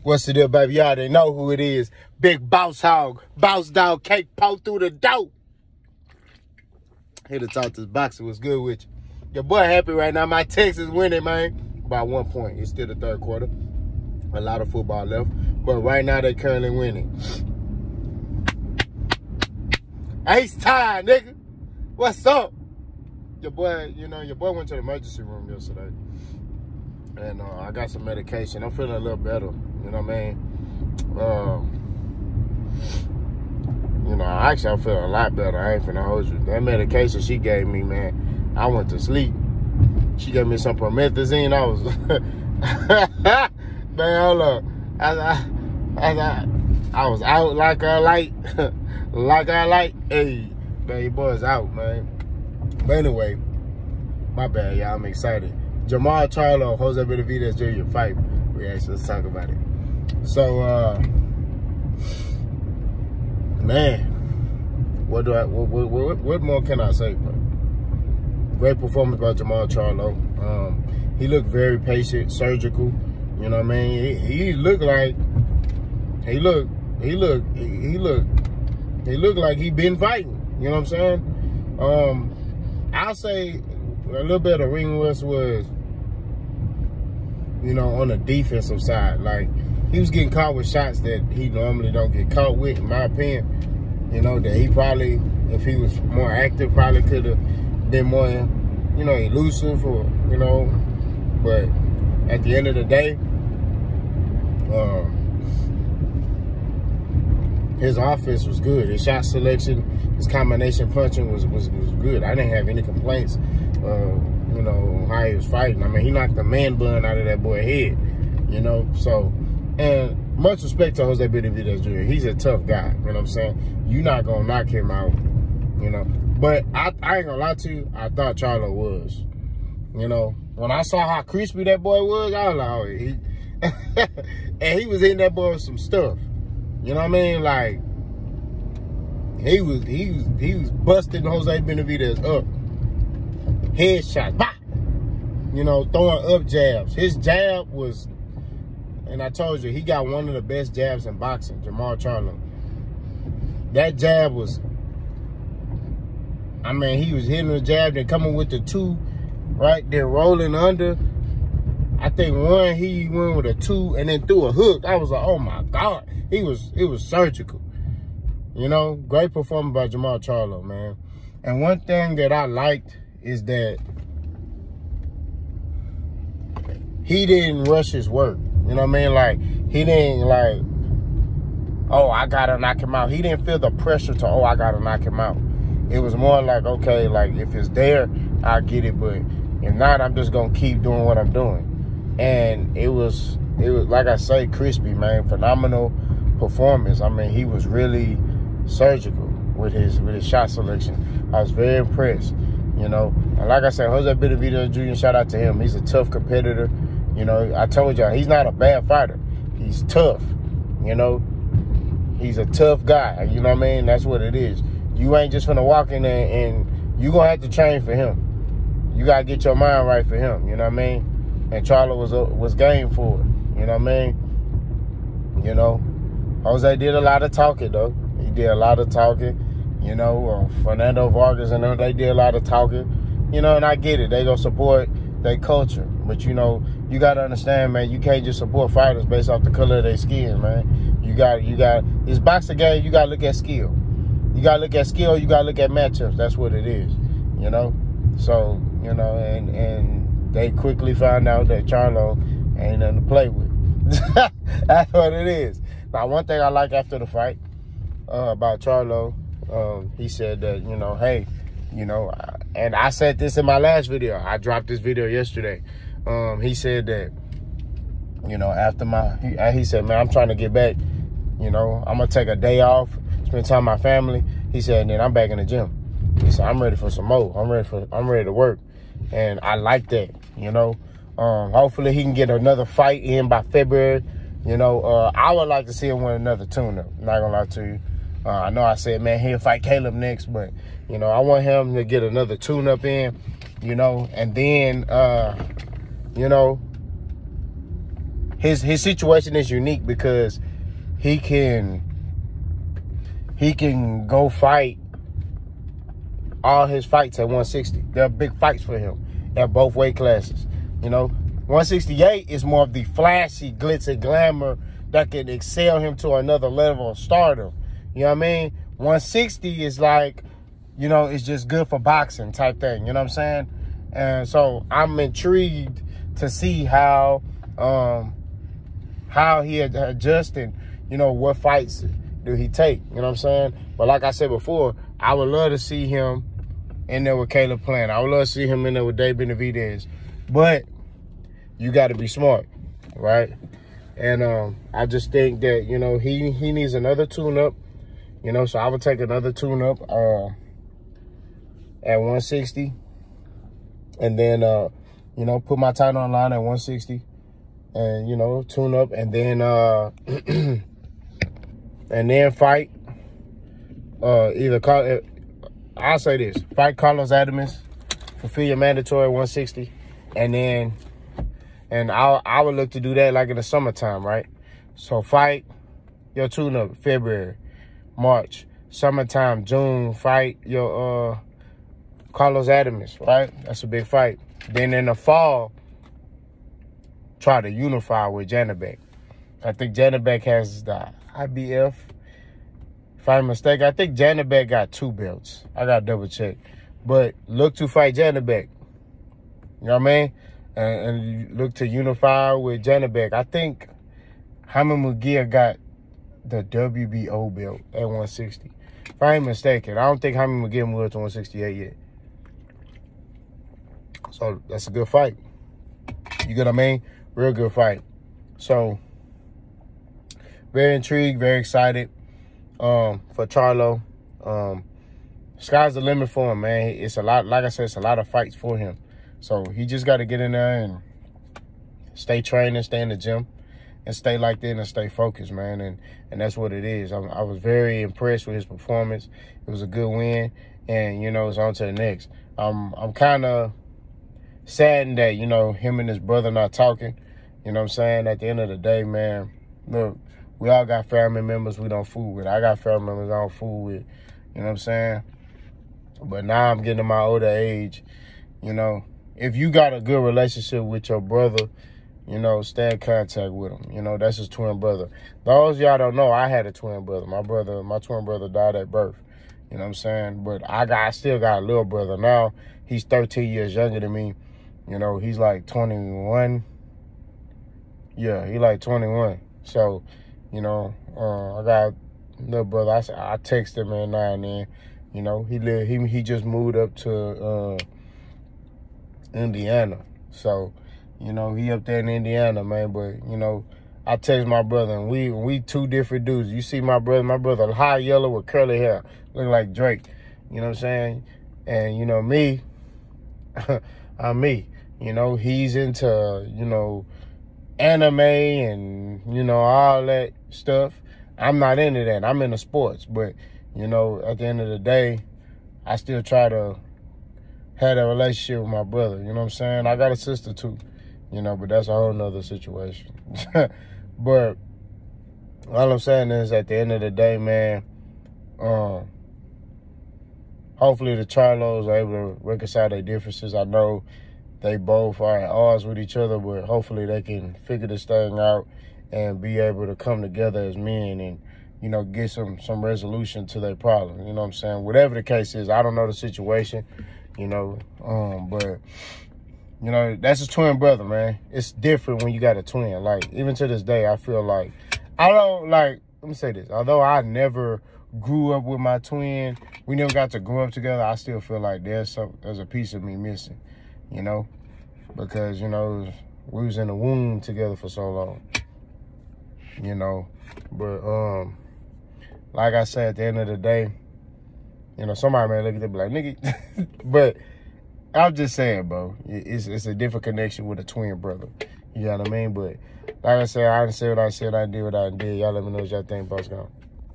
What's the deal, baby? Y'all already know who it is. Big Boss Hog, Boss Dog, Cake Poke through the dope. Here to talk to this boxer. What's good with you? Your boy happy right now. My Texas winning, man, by 1 point. It's still the third quarter. A lot of football left, but right now they currently winning. Ace time, nigga. What's up? Your boy, your boy went to the emergency room yesterday. And I got some medication. I'm feeling a little better. You know what I mean? Actually, I'm feeling a lot better. I ain't finna hold you. That medication she gave me, man, I went to sleep. She gave me some promethazine. I was, man, hold up. I was out like a light. Like I like. Hey, man, your boy's out, man. But anyway, my bad, y'all. I'm excited. Jermall, Charlo, José Benavides Jr. fight reaction. Let's talk about it. So, man, what more can I say, bro? Great performance by Jermall Charlo. He looked very patient, surgical. You know what I mean? He looked like he looked like he been fighting. You know what I'm saying? I'll say a little bit of ring rust was, on the defensive side. Like, he was getting caught with shots that he normally don't get caught with, in my opinion. That he probably, if he was more active, probably could have been more, elusive or, but at the end of the day, his offense was good. His shot selection, his combination punching was good. I didn't have any complaints, on how he was fighting. I mean, he knocked the man bun out of that boy's head, So, and much respect to José Benavides Jr. He's a tough guy, you know what I'm saying? You're not going to knock him out, But I ain't going to lie to you, I thought Charlo was. When I saw how crispy that boy was, I was like, oh, and he was hitting that boy with some stuff. You know what I mean? Like, he was busting José Benavides up. Headshots, bah! Throwing up jabs. His jab was, and I told you, he got one of the best jabs in boxing, Jermall Charlo. That jab was, I mean, he was hitting the jab, then coming with the two, right? Then rolling under. I think one, he went with a two and then threw a hook. I was like, oh my God. It was surgical. Great performance by Jermall Charlo, man. And one thing that I liked is that he didn't rush his work. You know what I mean? Like, he didn't like, oh, I gotta knock him out. He didn't feel the pressure to, oh, I gotta knock him out. It was more like, okay, like, if it's there, I'll get it. But if not, I'm just gonna keep doing what I'm doing. And it was like I say, crispy, man. Phenomenal performance. I mean, he was really surgical with his shot selection. I was very impressed. And like I said, José Benavides Jr., shout out to him. He's a tough competitor. I told y'all, he's not a bad fighter. He's tough. He's a tough guy. You know what I mean? That's what it is. You ain't just finna walk in there and you gonna have to train for him. You gotta get your mind right for him. You know what I mean? And Charlo was game for it. You know what I mean? Jose did a lot of talking, though. He did a lot of talking. Fernando Vargas and them, they did a lot of talking. And I get it. They gonna support their culture. But, you got to understand, man, you can't just support fighters based off the color of their skin, man. You got, it's boxing game, you got to look at skill. You got to look at skill, you got to look at matchups. That's what it is, So, and they quickly found out that Charlo ain't nothing to play with. That's what it is. Now, one thing I like after the fight about Charlo, he said that, hey, and I said this in my last video. I dropped this video yesterday. He said that, after he said, man, I'm trying to get back. I'm going to take a day off, spend time with my family. He said, and then I'm back in the gym. He said, I'm ready for some more. I'm ready to work. And I like that, hopefully he can get another fight in by February. I would like to see him win another tune-up. Not gonna lie to you. I know I said, man, he'll fight Caleb next, but, I want him to get another tune-up in, and then, his situation is unique because he can go fight all his fights at 160. They're big fights for him at both weight classes. You know, 168 is more of the flashy glitz and glamour that can excel him to another level of stardom. You know what I mean? 160 is like, you know, it's just good for boxing type thing. You know what I'm saying? And so I'm intrigued to see how he adjusted, you know, what fights do he take. You know what I'm saying? But like I said before, I would love to see him in there with Caleb Plant. I would love to see him in there with José Benavides. But you got to be smart, right? And I just think that, you know, he needs another tune-up. You know, so I would take another tune-up at 160. And then, you know, put my title on line at 160. And, you know, tune up. And then, and then fight. I'll say this. Fight Carlos Adames. Fulfill your mandatory at 160. And then, and I would look to do that like in the summertime, right? So fight your tune-up February. March, summertime, June, fight your Carlos Adames, right? That's a big fight. Then in the fall, try to unify with Janabek. I think Janabek has the IBF. If I'm mistaken, I think Janabek got 2 belts. I got to double check. But look to fight Janabek. You know what I mean? And look to unify with Janabek. I think Jaime Munguia got the WBO belt at 160. If I ain't mistaken, I don't think Jaime Munguia moved to 168 yet. So that's a good fight. You get what I mean? Real good fight. So very intrigued, very excited for Charlo. Sky's the limit for him, man. It's a lot, like I said, it's a lot of fights for him. So he just got to get in there and stay training, stay in the gym, and stay like that and stay focused, man. And that's what it is. I was very impressed with his performance. It was a good win. And, you know, it's on to the next. I'm kind of saddened that, you know, him and his brother not talking. You know what I'm saying? At the end of the day, man, look, we all got family members we don't fool with. I got family members I don't fool with. You know what I'm saying? But now I'm getting to my older age. You know, if you got a good relationship with your brother, you know, stay in contact with him. You know, that's his twin brother. Those y'all don't know, I had a twin brother. My twin brother died at birth. You know what I'm saying? But I still got a little brother. Now, he's 13 years younger than me. You know, he's like 21. Yeah, he like 21. So, you know, I got a little brother. I text him every now and then. You know, he just moved up to Indiana. So, you know, he up there in Indiana, man. But, you know, I text my brother, and we two different dudes. You see my brother high yellow with curly hair, looking like Drake. You know what I'm saying? And, you know, me, I'm me. You know, he's into, you know, anime and, you know, all that stuff. I'm not into that. I'm into sports. But, you know, at the end of the day, I still try to have a relationship with my brother. You know what I'm saying? I got a sister, too. You know, but that's a whole nother situation. But all I'm saying is, at the end of the day, man, hopefully the Charlos are able to reconcile their differences. I know they both are at odds with each other, but hopefully they can figure this thing out and be able to come together as men and, you know, get some resolution to their problem. You know what I'm saying? Whatever the case is, I don't know the situation, you know, but, you know, that's his twin brother, man. It's different when you got a twin. Like, even to this day, I feel like, let me say this. Although I never grew up with my twin, we never got to grow up together, I still feel like there's a piece of me missing, you know? Because, you know, we was in the womb together for so long, you know? But, like I said, at the end of the day, you know, somebody may look at it and be like, nigga, but I'm just saying, bro, it's a different connection with a twin brother. You know what I mean? But like I said, I didn't say what I said. I did what I did. Y'all let me know what y'all think. Boss gone.